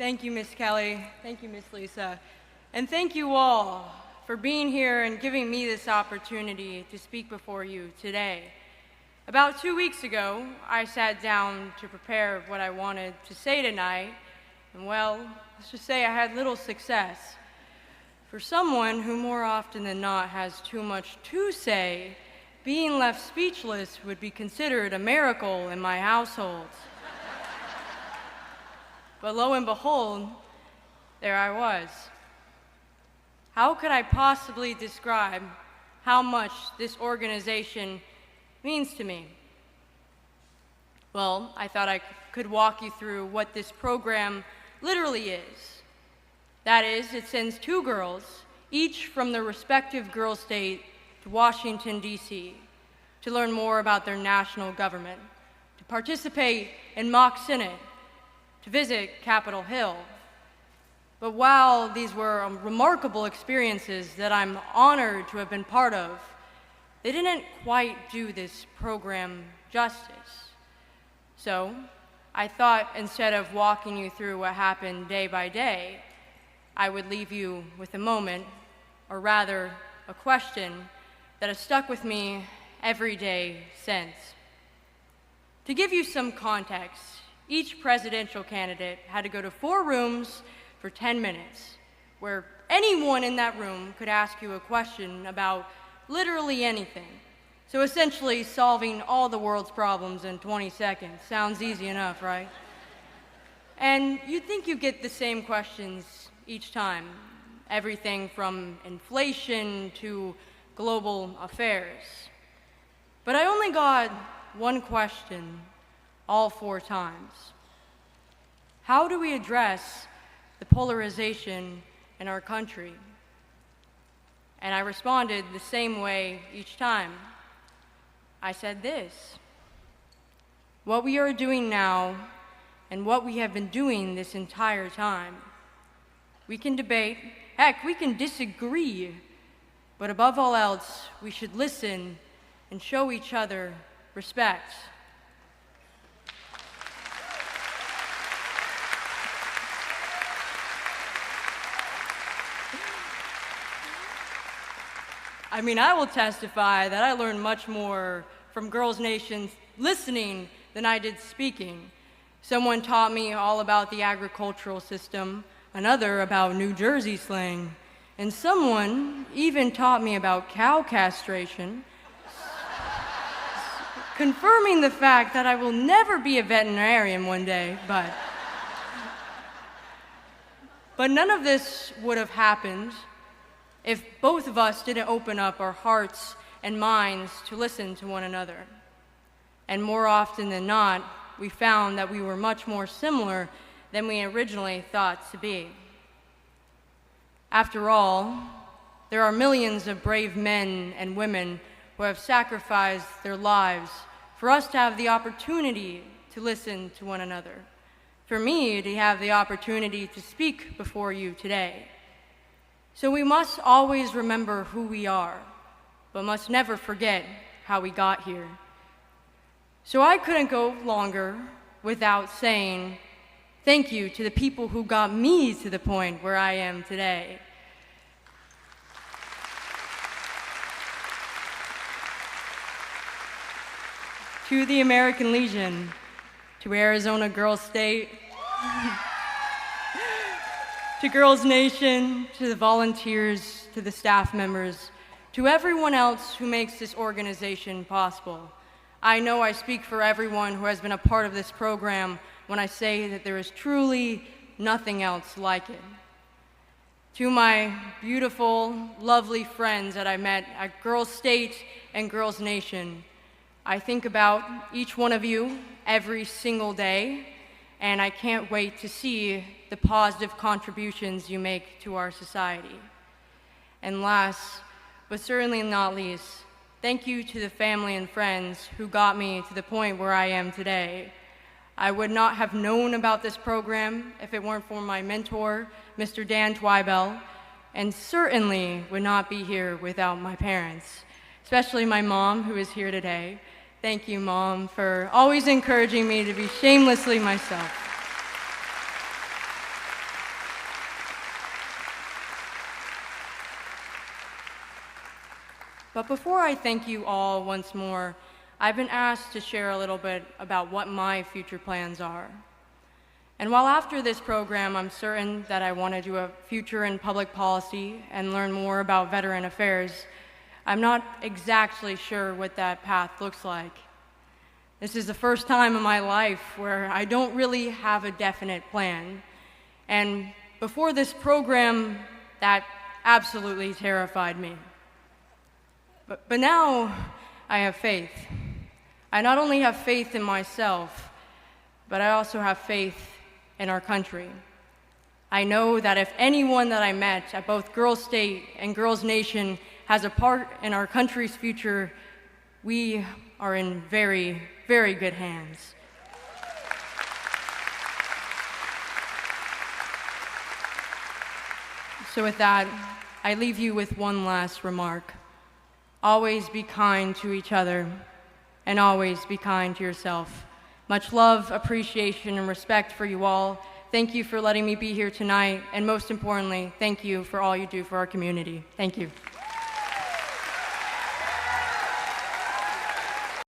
Thank you, Miss Kelly. Thank you, Miss Lisa. And thank you all for being here and giving me this opportunity to speak before you today. About 2 weeks ago, I sat down to prepare what I wanted to say tonight, and well, let's just say I had little success. For someone who more often than not has too much to say, being left speechless would be considered a miracle in my household. But lo and behold, there I was. How could I possibly describe how much this organization means to me? Well, I thought I could walk you through what this program literally is. That is, it sends 2 girls, each from their respective girl state, to Washington, D.C., to learn more about their national government, to participate in mock Senate, to visit Capitol Hill. But while these were remarkable experiences that I'm honored to have been part of, they didn't quite do this program justice. So I thought instead of walking you through what happened day by day, I would leave you with a moment, or rather a question, that has stuck with me every day since. To give you some context, each presidential candidate had to go to 4 rooms for 10 minutes, where anyone in that room could ask you a question about literally anything. So essentially solving all the world's problems in 20 seconds. Sounds easy enough, right? And you'd think you get the same questions each time. Everything from inflation to global affairs. But I only got one question all 4 times. How do we address the polarization in our country? And I responded the same way each time. I said this: what we are doing now and what we have been doing this entire time. We can debate, heck, we can disagree, but above all else, we should listen and show each other respect. I mean, I will testify that I learned much more from Girls Nation listening than I did speaking. Someone taught me all about the agricultural system, another about New Jersey slang, and someone even taught me about cow castration, confirming the fact that I will never be a veterinarian one day, but none of this would have happened if both of us didn't open up our hearts and minds to listen to one another. And more often than not, we found that we were much more similar than we originally thought to be. After all, there are millions of brave men and women who have sacrificed their lives for us to have the opportunity to listen to one another, for me to have the opportunity to speak before you today. So we must always remember who we are, but must never forget how we got here. So I couldn't go longer without saying thank you to the people who got me to the point where I am today. To the American Legion, to Arizona Girls State, to Girls Nation, to the volunteers, to the staff members, to everyone else who makes this organization possible. I know I speak for everyone who has been a part of this program when I say that there is truly nothing else like it. To my beautiful, lovely friends that I met at Girls State and Girls Nation, I think about each one of you every single day, and I can't wait to see the positive contributions you make to our society. And last, but certainly not least, thank you to the family and friends who got me to the point where I am today. I would not have known about this program if it weren't for my mentor, Mr. Dan Twibel, and certainly would not be here without my parents, especially my mom, who is here today. Thank you, Mom, for always encouraging me to be shamelessly myself. But before I thank you all once more, I've been asked to share a little bit about what my future plans are. And while after this program, I'm certain that I want to do a future in public policy and learn more about veteran affairs, I'm not exactly sure what that path looks like. This is the first time in my life where I don't really have a definite plan. And before this program, that absolutely terrified me. But now I have faith. I not only have faith in myself, but I also have faith in our country. I know that if anyone that I met at both Girls State and Girls Nation has a part in our country's future, we are in very, very good hands. So with that, I leave you with one last remark. Always be kind to each other, and always be kind to yourself. Much love, appreciation, and respect for you all. Thank you for letting me be here tonight, and most importantly, thank you for all you do for our community. Thank you.